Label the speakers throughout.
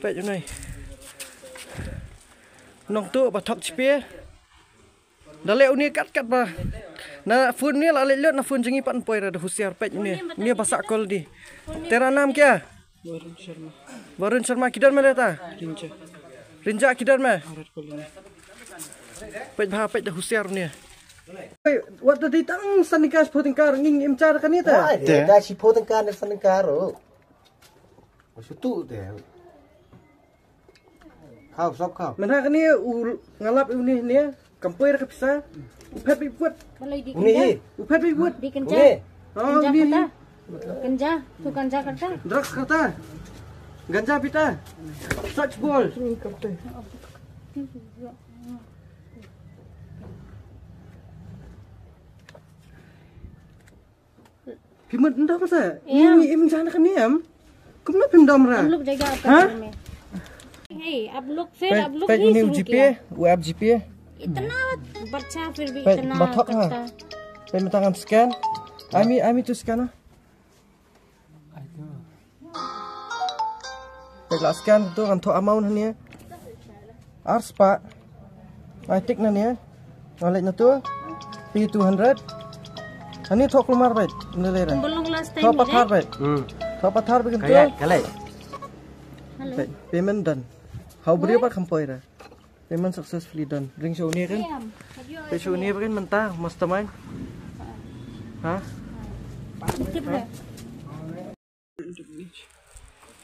Speaker 1: Vậy chỗ này nông tụ và thọc chìa đã leo nia cắt ba na phun nia là leo na phun jengi pan poi ra husiar pet nia pasak kol di tera nam kia Varun Sharma kidan me leta Rinja kidan me pet bha pet da husiar nia wat tadi tang sanikas potingkar nging imcar kan itu
Speaker 2: da si potingkar na sanikas ro sutu de khao sop khao
Speaker 1: mana kan ni ngalap ini nia kampoi ra kapisa upet bi buat
Speaker 2: ini
Speaker 1: upet bi buat
Speaker 3: di kenja
Speaker 1: oh ini
Speaker 3: kenja tu kenja kerta
Speaker 1: drugs kata ganja pita such ball Pimet ndam sa ini im jana kan niam kumna pindam ra
Speaker 3: हम लोग जगह आपका में हे आप लोग फिर आप लोग ही शुरू किया
Speaker 1: web GP
Speaker 3: इतना बच्चा फिर भी इतना करता
Speaker 1: pe tangan scan ami tu scan pe la scan tu kan tho amount hania ars pa ai tik na nia oleh na tu P200 ani thok lumar bait nilera
Speaker 3: belum last time
Speaker 1: thok pathar bait thok pathar bikin tu
Speaker 2: kalai
Speaker 1: payment done how beri apa kampoi ra payment successfully done ring show ni kan pe show ni kan mentah mastermind hả
Speaker 3: tiếp rồi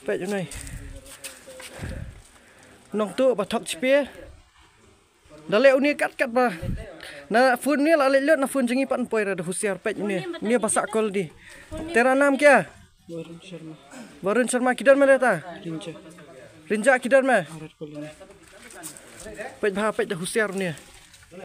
Speaker 1: vậy chỗ này nông tụ và thọc chìa đã leo nia cắt ba na phun nia là leo na phun jengi pan poi ra husiar pet nia pasak kol di tera nam kia Varun Sharma kidan me leta Rinja kidan me pet bha pet da husiar nia